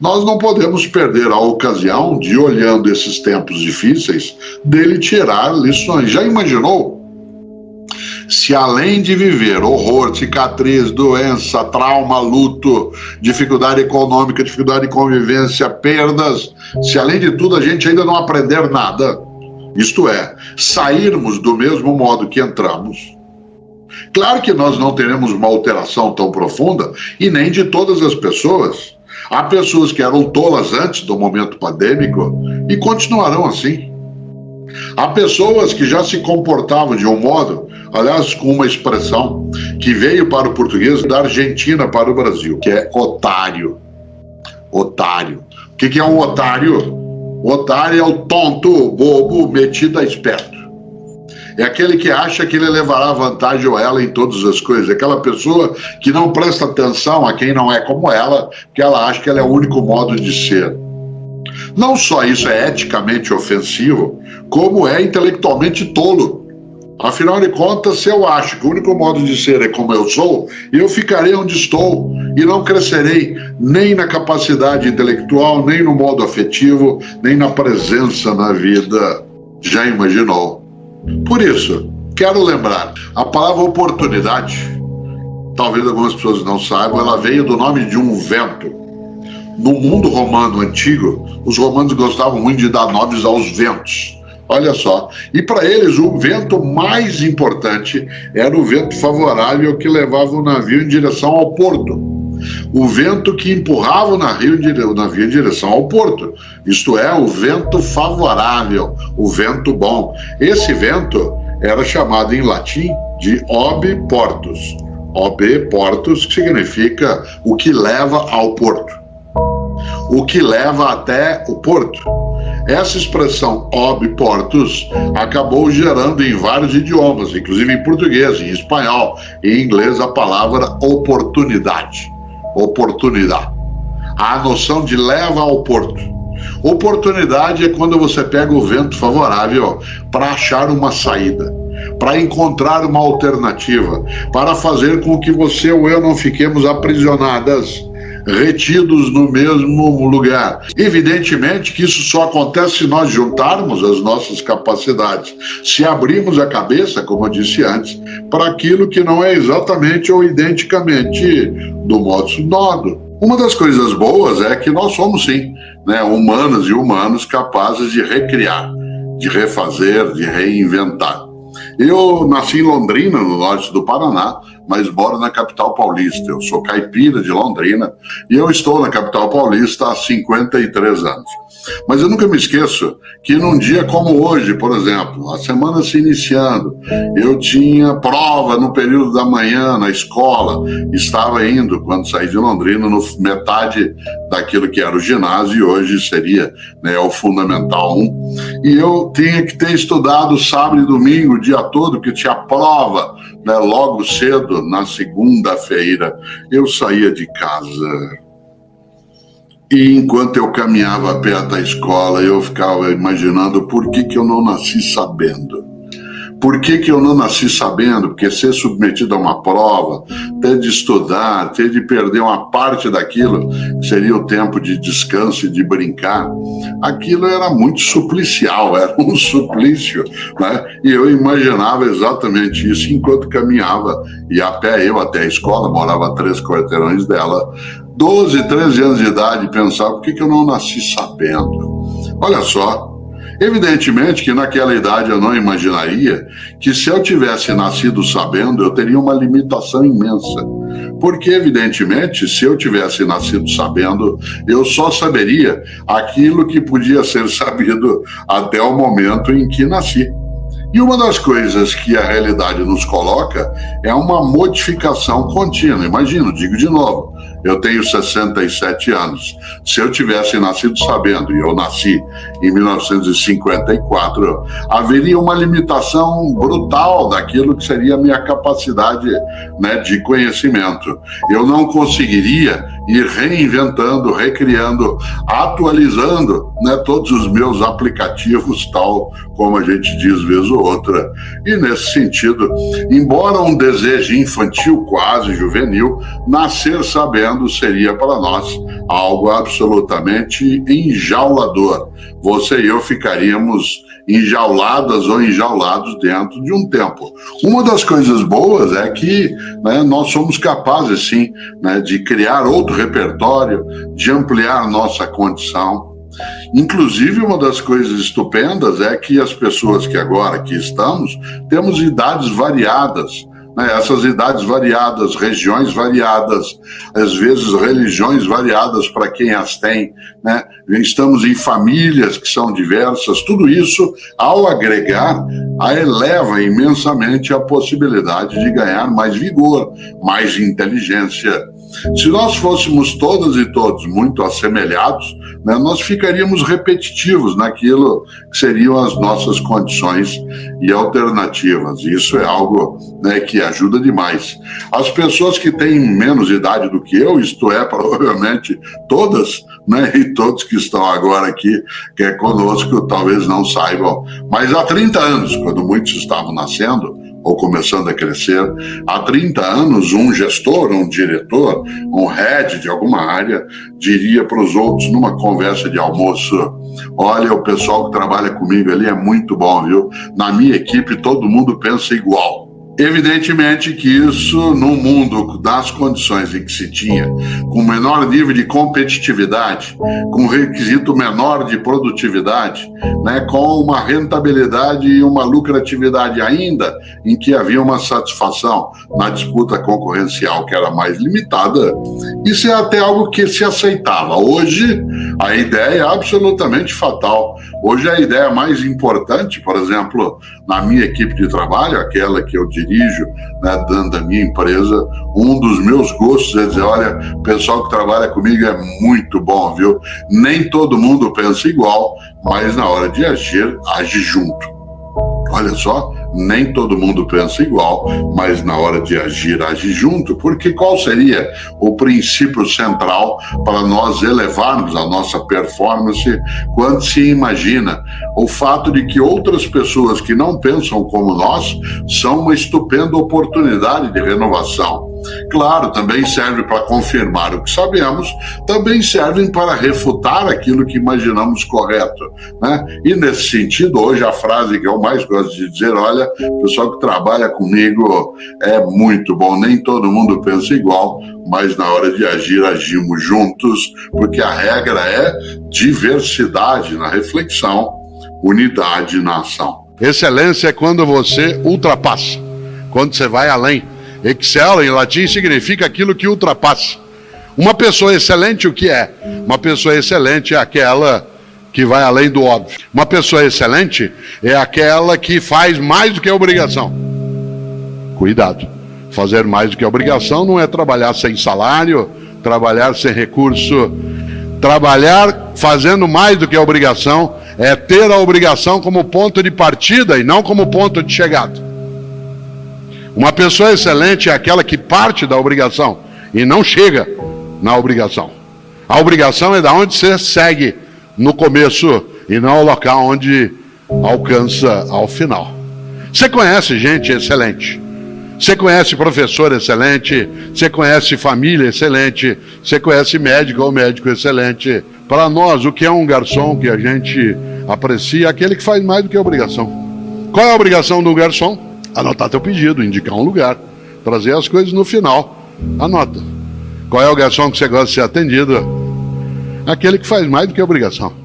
Nós não podemos perder a ocasião de, olhando esses tempos difíceis, dele tirar lições. Já imaginou? Se além de viver horror, cicatriz, doença, trauma, luto, dificuldade econômica, dificuldade de convivência, perdas, se além de tudo a gente ainda não aprender nada, isto é, sairmos do mesmo modo que entramos, claro que nós não teremos uma alteração tão profunda, e nem de todas as pessoas. Há pessoas que eram tolas antes do momento pandêmico e continuarão assim. Há pessoas que já se comportavam de um modo, aliás, com uma expressão que veio para o português da Argentina para o Brasil, que é otário. Otário. O que é um otário? O otário é o tonto, bobo, metido a esperto. É aquele que acha que ele levará vantagem ou ela em todas as coisas. É aquela pessoa que não presta atenção a quem não é como ela, porque ela acha que ela é o único modo de ser. Não só isso é eticamente ofensivo, como é intelectualmente tolo. Afinal de contas, se eu acho que o único modo de ser é como eu sou, eu ficarei onde estou e não crescerei nem na capacidade intelectual, nem no modo afetivo, nem na presença na vida. Já imaginou? Por isso, quero lembrar, a palavra oportunidade, talvez algumas pessoas não saibam, ela veio do nome de um vento. No mundo romano antigo, os romanos gostavam muito de dar nomes aos ventos. Olha só, e para eles o vento mais importante era o vento favorável que levava o navio em direção ao porto. O vento que empurrava o navio em direção ao porto. Isto é, o vento favorável, o vento bom. Esse vento era chamado em latim de ob portus. Ob portus significa o que leva ao porto. O que leva até o porto. Essa expressão ob portus acabou gerando em vários idiomas, inclusive em português, em espanhol, em inglês, a palavra oportunidade. Oportunidade. A noção de leva ao porto. Oportunidade é quando você pega o vento favorável para achar uma saída, para encontrar uma alternativa, para fazer com que você ou eu não fiquemos aprisionadas, retidos no mesmo lugar. Evidentemente que isso só acontece se nós juntarmos as nossas capacidades, se abrirmos a cabeça, como eu disse antes, para aquilo que não é exatamente ou identicamente do modo nodo. Uma das coisas boas é que nós somos, sim, humanas e humanos capazes de recriar, de refazer, de reinventar. Eu nasci em Londrina, no norte do Paraná, mas moro na capital paulista. Eu sou caipira de Londrina e eu estou na capital paulista há 53 anos. Mas eu nunca me esqueço que num dia como hoje, por exemplo, a semana se iniciando, eu tinha prova no período da manhã na escola, estava indo, quando saí de Londrina, no metade daquilo que era o ginásio e hoje seria o Fundamental 1. E eu tinha que ter estudado sábado e domingo o dia todo, porque tinha prova logo cedo, na segunda-feira. Eu saía de casa. E enquanto eu caminhava perto da escola, eu ficava imaginando por que eu não nasci sabendo. Por que eu não nasci sabendo? Porque ser submetido a uma prova, ter de estudar, ter de perder uma parte daquilo, que seria o tempo de descanso e de brincar, aquilo era muito suplicial, era um suplício, E eu imaginava exatamente isso enquanto caminhava, e a pé eu até a escola, morava a 3 quarteirões dela, 12, 13 anos de idade, pensava, por que eu não nasci sabendo? Olha só, evidentemente que naquela idade eu não imaginaria que se eu tivesse nascido sabendo, eu teria uma limitação imensa. Porque, evidentemente, se eu tivesse nascido sabendo, eu só saberia aquilo que podia ser sabido até o momento em que nasci. E uma das coisas que a realidade nos coloca é uma modificação contínua. Imagina, digo de novo, eu tenho 67 anos. Se eu tivesse nascido sabendo, e eu nasci em 1954, haveria uma limitação brutal daquilo que seria a minha capacidade de conhecimento. Eu não conseguiria ir reinventando, recriando, atualizando todos os meus aplicativos, tal como a gente diz vez ou outra. E nesse sentido, embora um desejo infantil, quase juvenil, nascer sabendo seria para nós algo absolutamente enjaulador. Você e eu ficaríamos enjauladas ou enjaulados dentro de um tempo. Uma das coisas boas é que, né, nós somos capazes, sim, né, de criar outro repertório, de ampliar nossa condição. Inclusive, uma das coisas estupendas é que as pessoas que agora aqui estamos, temos idades variadas, né? Essas idades variadas, regiões variadas, às vezes religiões variadas para quem as tem, né? Estamos em famílias que são diversas, tudo isso, ao agregar, eleva imensamente a possibilidade de ganhar mais vigor, mais inteligência. Se nós fôssemos todas e todos muito assemelhados, né, nós ficaríamos repetitivos naquilo que seriam as nossas condições e alternativas. Isso é algo, né, que ajuda demais. As pessoas que têm menos idade do que eu, isto é, provavelmente todas, né, e todos que estão agora aqui, que é conosco, talvez não saibam, mas há 30 anos, quando muitos estavam nascendo, ou começando a crescer, há 30 anos um gestor, um diretor, um head de alguma área, diria para os outros numa conversa de almoço: olha, o pessoal que trabalha comigo ali é muito bom, viu? Na minha equipe todo mundo pensa igual. Evidentemente que isso, no mundo das condições em que se tinha, com menor nível de competitividade, com requisito menor de produtividade, né, com uma rentabilidade e uma lucratividade ainda em que havia uma satisfação na disputa concorrencial que era mais limitada, isso é até algo que se aceitava. Hoje, a ideia é absolutamente fatal. Hoje, a ideia mais importante, por exemplo, na minha equipe de trabalho, aquela que eu dirijo, né, dentro da minha empresa, um dos meus gostos é dizer: olha, o pessoal que trabalha comigo é muito bom, viu? Nem todo mundo pensa igual, mas na hora de agir, age junto. Olha só, nem todo mundo pensa igual, mas na hora de agir, age junto, porque qual seria o princípio central para nós elevarmos a nossa performance quando se imagina o fato de que outras pessoas que não pensam como nós são uma estupenda oportunidade de renovação? Claro, também serve para confirmar o que sabemos, também servem para refutar aquilo que imaginamos correto, né? E nesse sentido, hoje a frase que eu mais gosto de dizer: olha, o pessoal que trabalha comigo é muito bom, nem todo mundo pensa igual, mas na hora de agir, agimos juntos, porque a regra é diversidade na reflexão, unidade na ação. Excelência é quando você ultrapassa, quando você vai além. Excel, em latim, significa aquilo que ultrapassa. Uma pessoa excelente, o que é? Uma pessoa excelente é aquela que vai além do óbvio. Uma pessoa excelente é aquela que faz mais do que a obrigação. Cuidado. Fazer mais do que a obrigação não é trabalhar sem salário, trabalhar sem recurso. Trabalhar fazendo mais do que a obrigação é ter a obrigação como ponto de partida e não como ponto de chegada. Uma pessoa excelente é aquela que parte da obrigação e não chega na obrigação. A obrigação é da onde você segue no começo e não o local onde alcança ao final. Você conhece gente excelente, você conhece professor excelente, você conhece família excelente, você conhece médico ou médico excelente. Para nós, o que é um garçom que a gente aprecia é aquele que faz mais do que a obrigação. Qual é a obrigação do garçom? Anotar teu pedido, indicar um lugar, trazer as coisas no final. Anota. Qual é o garçom que você gosta de ser atendido? Aquele que faz mais do que a obrigação.